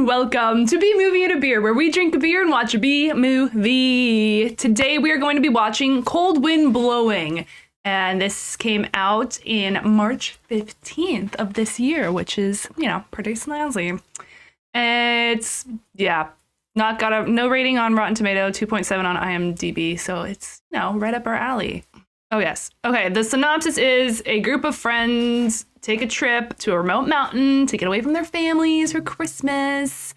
Welcome to B Movie and a Beer, where we drink a beer and watch a B movie. Today we are going to be watching Cold Wind Blowing, and this came out in March 15th of this year, which is, you know, pretty snazzy. It's, yeah, not got a no rating on Rotten Tomato, 2.7 on IMDb, so it's, you know, right up our alley. Oh, yes. Okay, the synopsis is a group of friends take a trip to a remote mountain to get away from their families for Christmas,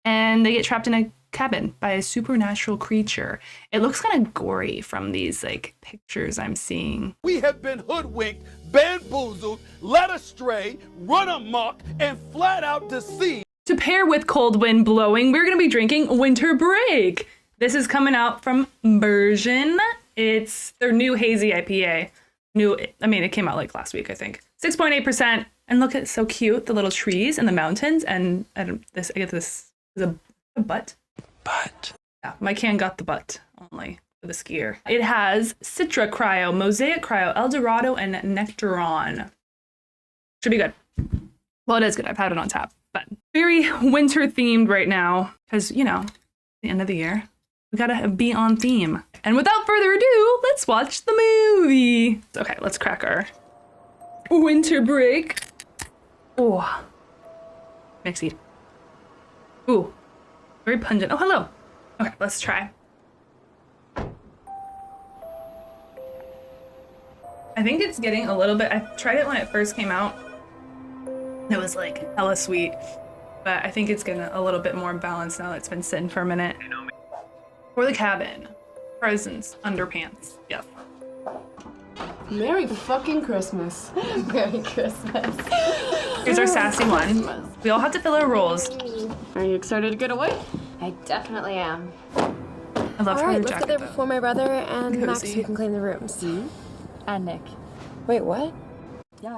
and they get trapped in a cabin by a supernatural creature. It looks kind of gory from these, like, pictures I'm seeing. We have been hoodwinked, bamboozled, led astray, run amok, and flat out deceived. To pair with Cold Wind Blowing, we're going to be drinking Winter Break. This is coming out from Burgeon. It's their new hazy IPA. It came out like last week, I think. 6.8%. And look, it's so cute. The little trees and the mountains. And I get this is a butt. Butt. Yeah, my can got the butt only for the skier. It has Citra Cryo, Mosaic Cryo, El Dorado, and Nectaron. Should be good. Well, it is good. I've had it on tap. But very winter themed right now. Because, you know, the end of the year. We gotta be on theme. And without further ado, let's watch the movie. Okay, let's crack our Winter Break. Oh, mixed seed. Ooh, very pungent. Oh, hello. Okay, let's try. I think it's getting a little bit, I tried it when it first came out. It was like hella sweet, but I think it's getting a little bit more balanced now that it's been sitting for a minute. For the cabin. Presents, underpants. Yep. Merry fucking Christmas. Merry Christmas. Here's our sassy one. We all have to fill our roles. Are you excited to get away? I definitely am. I love her All right, let's jacket get there though. before my brother and Max Cozy. who can clean the rooms. And Nick. Wait, what?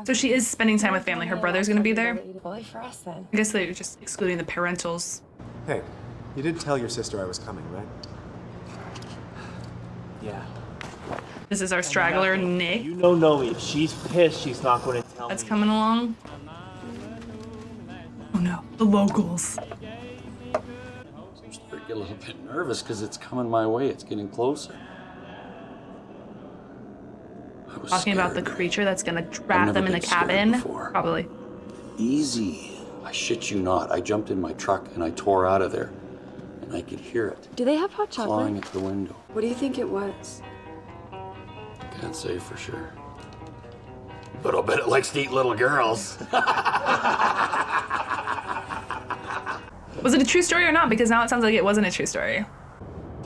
So she is spending time with family. Her brother's gonna be there. Bully for us then. I guess they're just excluding the parentals. Hey, you did tell your sister I was coming, right? Yeah. This is our straggler, Nick. You know Noe. If she's pissed, she's not going to tell That's me. coming along. Oh no, the locals. I'm starting to get a little bit nervous because it's coming my way. It's getting closer. I was Talking about the scared. creature that's gonna I've trap never them in the been scared cabin. before. Probably. Easy. I shit you not. I jumped in my truck and I tore out of there. And I could hear it Do they have hot clawing chocolate? at the window. What do you think it was? Can't say for sure. But I'll bet it likes to eat little girls. Was it a true story or not? Because now it sounds like it wasn't a true story. Do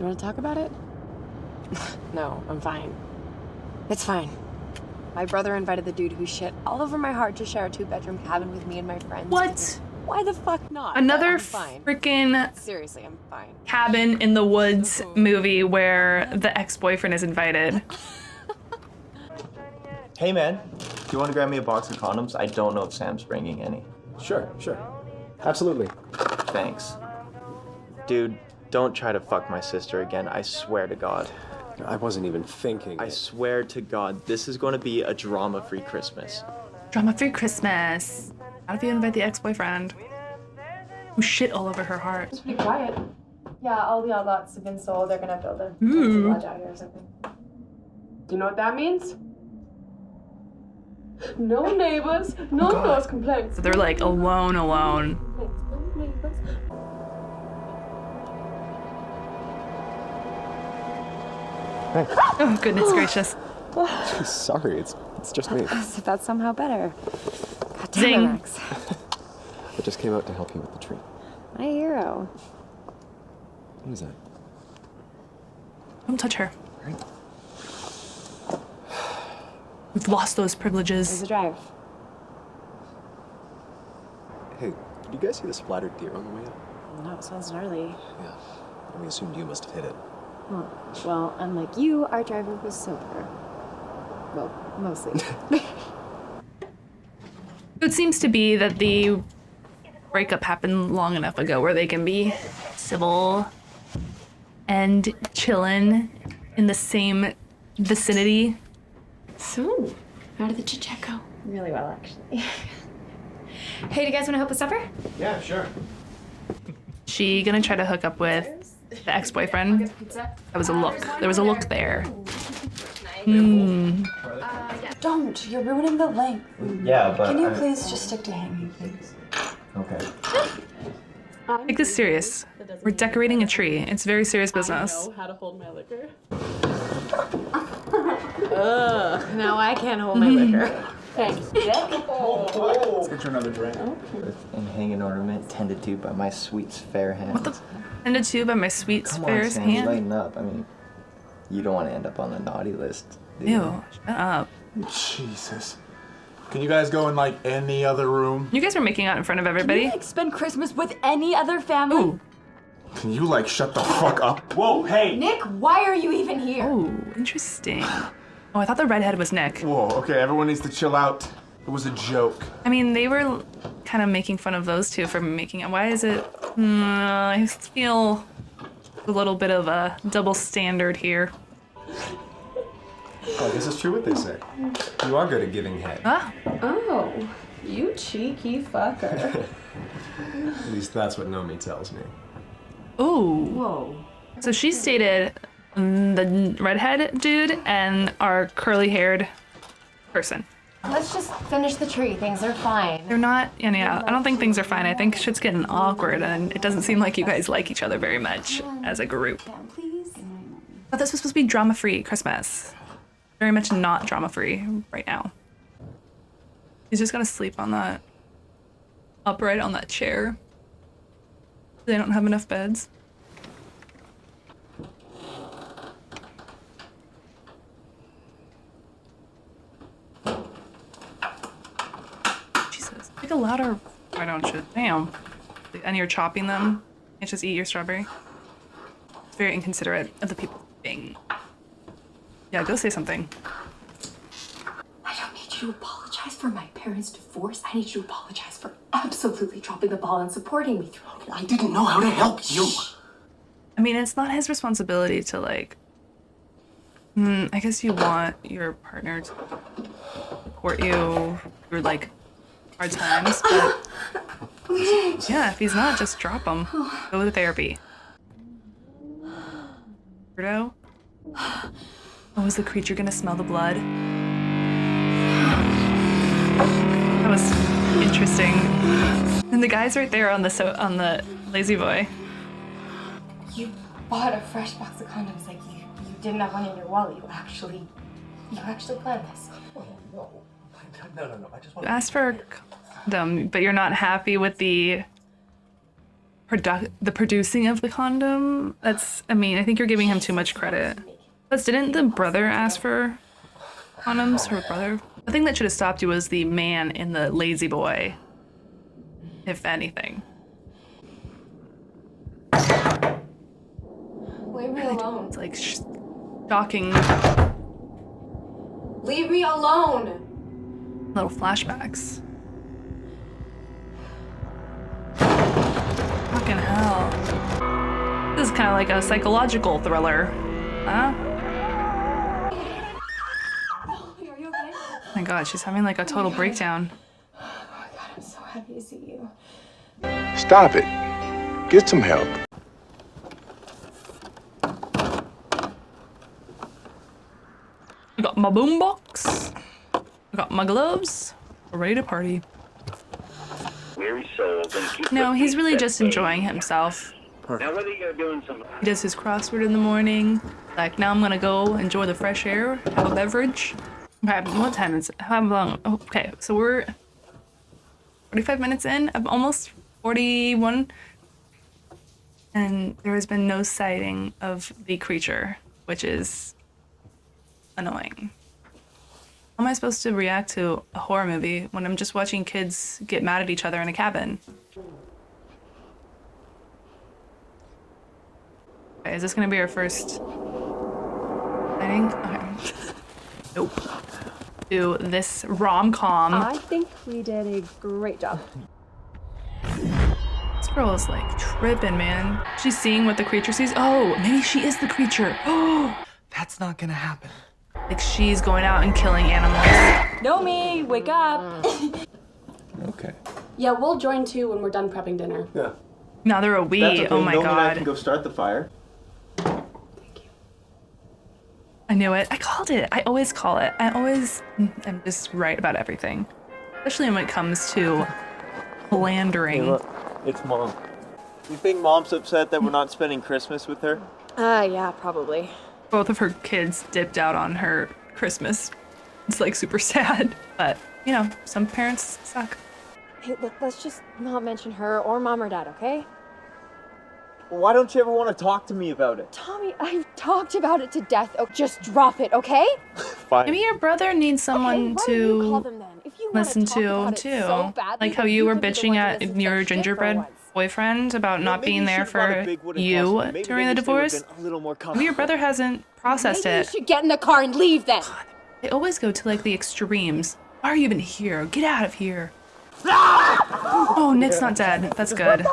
you want to talk about it? No, I'm fine. It's fine. My brother invited the dude who shit all over my heart to share a 2-bedroom cabin with me and my friends. What? Why the fuck not? Another I'm fine. freaking Seriously, I'm fine. cabin in the woods movie where the ex-boyfriend is invited. Hey man, do you want to grab me a box of condoms? I don't know if Sam's bringing any. Sure. Absolutely. Thanks. Dude, don't try to fuck my sister again, I swear to God. I wasn't even thinking. I swear to God, this is going to be a drama-free Christmas. Drama-free Christmas. Not if you invite the ex-boyfriend who shit all over her heart. Be quiet. Yeah, all the odd lots have been sold. They're gonna build a Ooh. lodge out here or something. Do you know what that means? No neighbors, no noise complaints. So they're like alone. No neighbors. Oh, goodness gracious. Sorry, it's just me. So that's somehow better. God damn Zing. it, Max. I just came out to help you with the tree. My hero. What is that? Don't touch her. Right. We've lost those There's privileges. a drive. Hey, did you guys see the splattered deer on the way up? No, it sounds gnarly. Yeah. We assumed you must have hit it. Well, unlike you, our driver was sober. Well, mostly. It seems to be that the breakup happened long enough ago where they can be civil and chillin' in the same vicinity. So, how did the chit chat go? Really well, actually. Hey, do you guys want to help with supper? Yeah, sure. She gonna try to hook up with the ex-boyfriend? That was a look. There was a look there. Don't. You're ruining the length. Yeah, but Can you please just stick to hanging, please? Okay. Take this serious. We're decorating a tree. It's very serious business. How to hold my liquor. Ugh, now I can't hold my liquor. Thanks, Dick. Let's get you another drink. And hanging ornament tended to by my sweet's fair hand. What the? Ended to by my sweet Come on, fair's Sandy, hand. lighten up. I mean, you don't want to end up on the naughty list. do you? Ew, shut up. Jesus. Can you guys go in like any other room? You guys were making out in front of everybody. Can you, like, spend Christmas with any other family? Ooh. Can you like shut the fuck up? Whoa, hey! Nick, why are you even here? Oh, interesting. Oh, I thought the redhead was Nick. Whoa, okay, everyone needs to chill out. It was a joke. I mean, they were kind of making fun of those two for making it. Why is it? I feel a little bit of a double standard here. Oh, I guess it's true what they say. You are good at giving head. Ah, Oh, you cheeky fucker. At least that's what Nomi tells me. ooh. Whoa. So she stated the redhead dude and our curly-haired person. Let's just finish the tree. Things are fine. They're not, yeah, I don't think things are fine. I think shit's getting awkward and it doesn't seem like you guys like each other very much as a group. Please. But this was supposed to be drama-free Christmas. Very much not drama-free right now. He's just gonna sleep on that, upright on that chair. They don't have enough beds. Jesus, make a louder, why don't you? Damn. And you're chopping them. You can't just eat your strawberry. It's very inconsiderate of the people being. Yeah, go say something. I don't need you to apologize for my parents' divorce. I need you to apologize for absolutely dropping the ball and supporting me through it. I didn't know how to help you. I mean, it's not his responsibility to like. I guess you want your partner to support you through like hard times, but yeah, if he's not, just drop him. Go to therapy. Weirdo. Oh, is the creature gonna smell the blood? That was interesting. And the guy's right there on the lazy boy. You bought a fresh box of condoms like you didn't have one in your wallet. You actually planned this. No. I just You want asked for a condom, but you're not happy with the producing of the condom. That's, I mean, I think you're giving him too much credit. Plus, didn't the brother ask for condoms? Her brother? The thing that should have stopped you was the man in the lazy boy, if anything. Leave me alone. It's like shocking Leave me alone. little flashbacks. Fucking hell. This is kind of like a psychological thriller. Huh? Are you okay? Oh my god, she's having like a total breakdown. Oh my god, I'm so happy to see you. Stop it. Get some help. I got my boombox. I got my gloves. We're ready to party. No, he's really just enjoying himself. He does his crossword in the morning. Like, now I'm gonna go enjoy the fresh air, have a beverage. Okay, what time is it? How long? Okay, so we're 45 minutes in. I'm almost 41. And there has been no sighting of the creature, which is annoying. How am I supposed to react to a horror movie when I'm just watching kids get mad at each other in a cabin? Okay, is this gonna be our first sighting? Okay. Nope. Do this rom-com. I think we did a great job. This girl is like tripping, man. She's seeing what the creature sees. Oh, maybe she is the creature. Oh, That's not gonna happen. like she's going out and killing animals. Nomi, wake up. Okay. Yeah, we'll join too when we're done prepping dinner. Yeah. Now they're a we. That's okay. Oh my Nomi and I god. can go start the fire. I knew it. I called it. I always call it. I'm just right about everything. Especially when it comes to philandering. Hey, look, it's Mom. You think Mom's upset that we're not spending Christmas with her? Yeah, probably. Both of her kids dipped out on her Christmas. It's like super sad, but you know, some parents suck. Hey, look, let's just not mention her or Mom or Dad, okay? Why don't you ever want to talk to me about it? Tommy, I've talked about it to death. Oh, just drop it, okay? Fine. Maybe your brother needs someone Okay, why don't you call to them then? If you wanna listen talk to about it too. so badly, Like how then you were could be the bitching one to at listen to your their shit for gingerbread once. boyfriend about not Maybe being you there should've brought a for big wooden you cross. Maybe during they the wish they would've divorce. been a little more Maybe your brother hasn't processed Maybe you it. should get in the car and leave then. They always go to like the extremes. Why are you even here? Get out of here. Oh, Nick's not dead. That's good.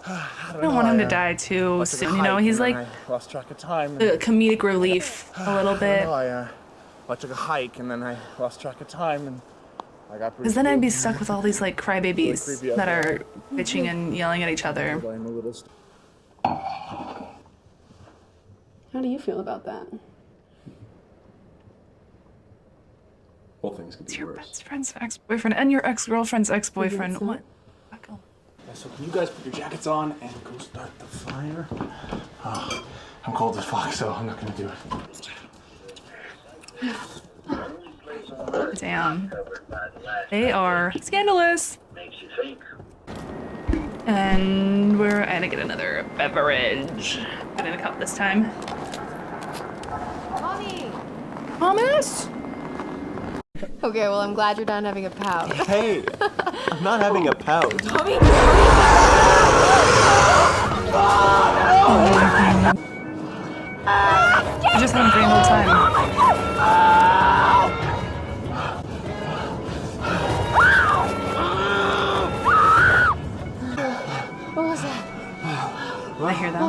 I don't want him to die too soon. You know, he's like I lost track of time. the comedic relief a little bit. I took a hike and then I lost track of time and I got pretty. Because then I'd be stuck with all these like crybabies Really creepy out that there. are bitching and yelling at each other. I'm a little How do you feel about that? Whole things could It's be your worse. best friend's ex-boyfriend and your ex-girlfriend's ex-boyfriend. Yes, sir. What? So can you guys put your jackets on and go start the fire? Oh, I'm cold as fuck, so I'm not gonna do it. Damn. They are scandalous. And we're gonna get another beverage. Get in a cup this time. Mommy! Thomas? Okay, well, I'm glad you're done having a pout. Hey, I'm not having a pout. Tommy! I'm just having a great old time. What was that? I hear them.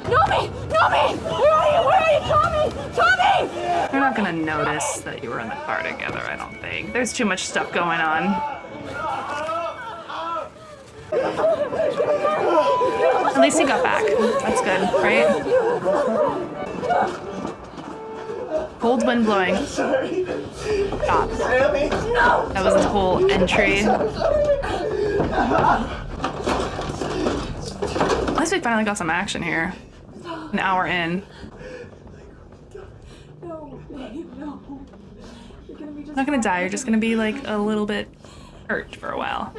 Nomi! Nomi! Where are you? Where are you? Tommy! Tommy! They're not gonna notice that you were in the car together, I don't think. There's too much stuff going on. At least he got back. That's good, right? Cold wind blowing. Stop. That was his whole entry. At least we finally got some action here. An hour in. You're not gonna die, you're just gonna be like a little bit hurt for a while.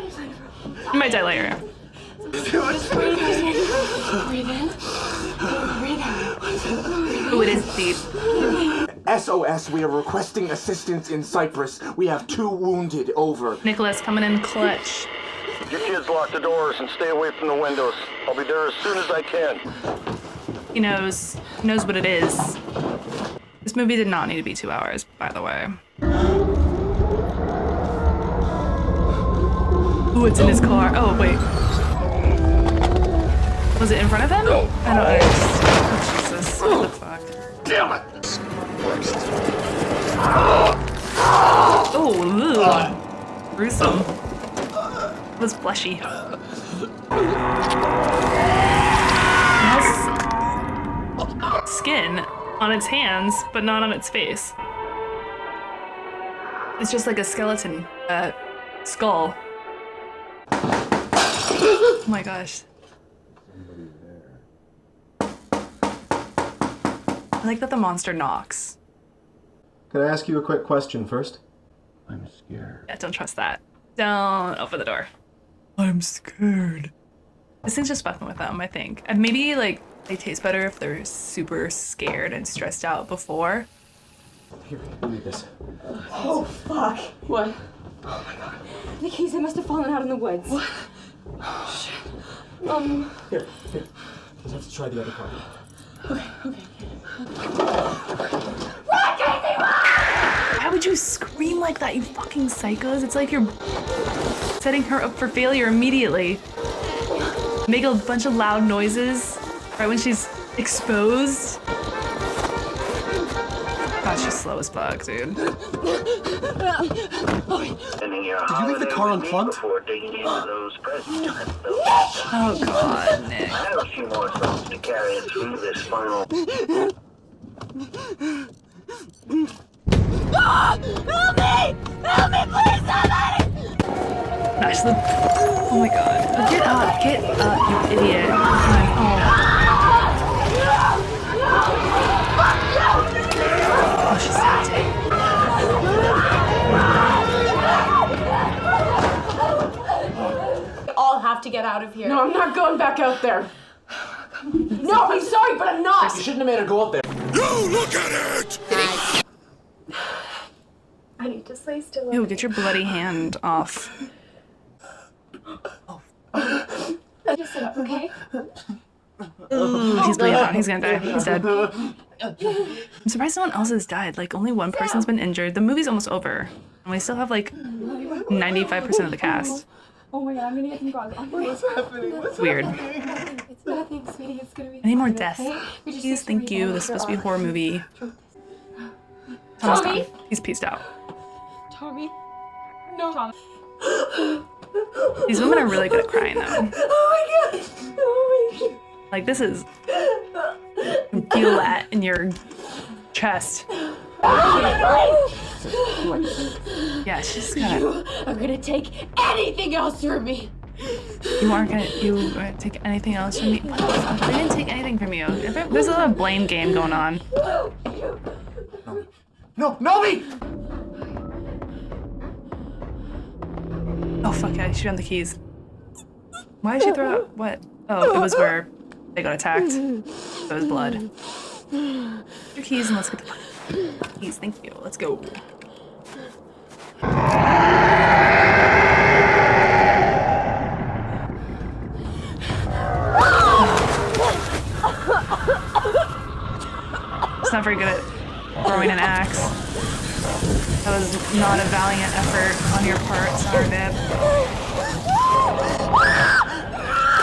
You might die later. Breathe in. Breathe out. Oh, it is deep. SOS, we are requesting assistance in Cyprus. We have 2 wounded, over. Nicholas coming in clutch. You kids lock the doors and stay away from the windows. I'll be there as soon as I can. He knows what it is. This movie did not need to be 2 hours, by the way. Oh, it's in his car. Oh, wait. Was it in front of him? No. I don't understand. Oh, Jesus. What the fuck? Damn it! Oh, ugh. Gruesome. It was blushy. It has skin on its hands, but not on its face. It's just like a skeleton skull. Oh my gosh. I like that the monster knocks. Can I ask you a quick question first? I'm scared. Yeah, don't trust that. Don't open the door. I'm scared. This thing's just fucking with them, I think. And maybe, like, they taste better if they're super scared and stressed out before. Here, read this. Oh, fuck. What? Oh my god. The keys, they must have fallen out in the woods. What? Shit. Here. Just have to try the other part. Okay. Why would you scream like that, you fucking psychos? It's like you're setting her up for failure immediately. Make a bunch of loud noises right when she's exposed. God That's just slow as fuck, dude. Did you leave the car unplugged? Oh god, Nick. I have a few more songs to carry us through this final. Help me! Help me, please, somebody! Nice. Oh my god. Get up, you idiot. Oh, she's acting. We all have to get out of here. No, I'm not going back out there. No, I'm sorry, but I'm not. You shouldn't have made her go up there. You look at it! I need to stay still. Ew, get your bloody hand off. I just said, okay? Ooh, he's bleeding out. He's gonna die. He's dead. I'm surprised no one else has died. Like, only one person's been injured. The movie's almost over. And we still have, like, 95% of the cast. Oh my god, I'm gonna get some gauze. What's happening? Weird. It's nothing, sweetie. It's gonna be I need more fine, death. okay? We just Please, need thank to you. read This is supposed to be a our- horror movie. Tommy's Tommy? gone. He's peaced out. Tommy? No. Tommy. These women are really good at crying, though. Oh my god! Oh my god! Like, this is... You can feel that in your chest. Yeah, she's gonna... I'm gonna take anything else from me! You aren't gonna take anything else from me? What the fuck? They didn't take anything from you. There's a lot of blame game going on. No, Nomi! Oh fuck, yeah, she found the keys. Why did she throw out what? Oh, it was where they got attacked. So it was blood. Your keys and let's get the keys. Thank you. Let's go. It's not very good at throwing an axe. That was not a valiant effort on your part, sorry, babe.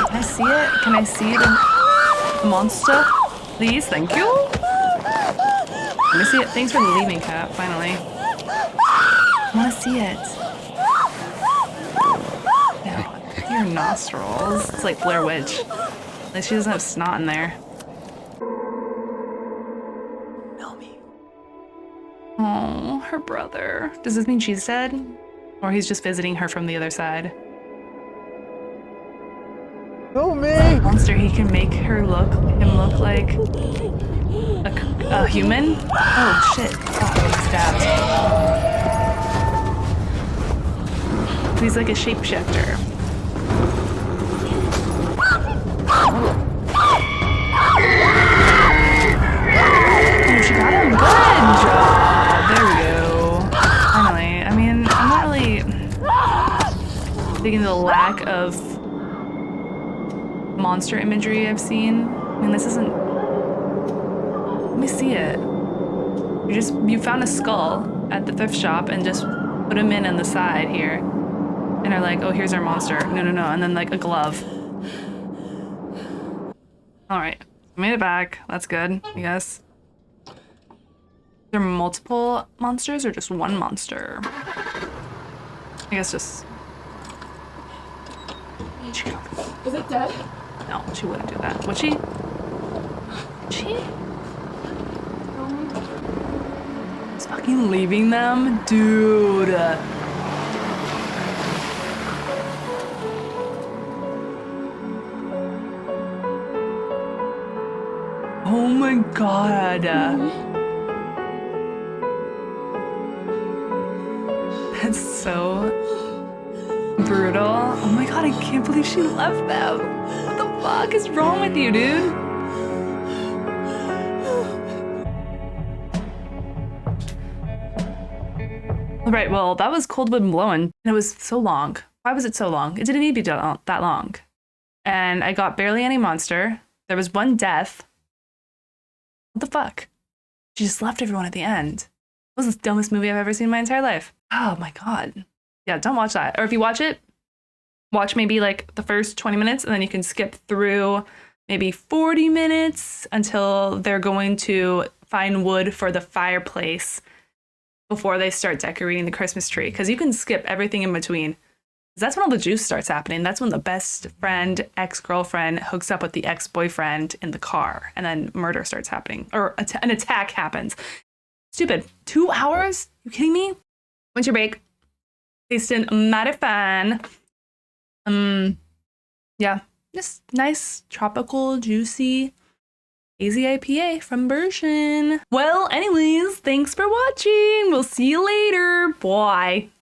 Can I see it? Can I see the monster? Please, thank you. Let me see it. Thanks for leaving, Cat, finally. I want to see it. Ew, your nostrils. It's like Blair Witch. Like she doesn't have snot in there. Oh, her brother. Does this mean she's dead? Or he's just visiting her from the other side? No, me! Monster, he can make him look like a human? Oh shit. Oh, he's stabbed. He's like a shapeshifter. Oh, she got him. Good job. There we go. Finally. I mean, I'm not really digging the lack of monster imagery I've seen. I mean, this isn't... Let me see it. You found a skull at the thrift shop and just put him in on the side here. And are like, oh, here's our monster. No. And then like a glove. All right. Made it back. That's good, I guess. Are there multiple monsters or just one monster? I guess just... Is it dead? No, she wouldn't do that. Would she? She? Is fucking leaving them? Dude. Oh my god. That's so brutal. Oh my god, I can't believe she left them. What the fuck is wrong with you, dude? Right, well, that was Cold Wind Blowing, and it was so long. Why was it so long? It didn't need to be that long. And I got barely any monster. There was one death. What the fuck? She just left everyone at the end. That was the dumbest movie I've ever seen in my entire life. Oh my god. Yeah, don't watch that. Or if you watch it, watch maybe like the first 20 minutes and then you can skip through maybe 40 minutes until they're going to find wood for the fireplace before they start decorating the Christmas tree, because you can skip everything in between. That's when all the juice starts happening. That's when the best friend, ex-girlfriend hooks up with the ex-boyfriend in the car, and then murder starts happening, or an attack happens. Stupid. 2 hours? You kidding me? When's your break? Tasting mighty fine. Yeah, just nice, tropical, juicy, hazy IPA from Burgeon. Well, anyways, thanks for watching. We'll see you later. Bye.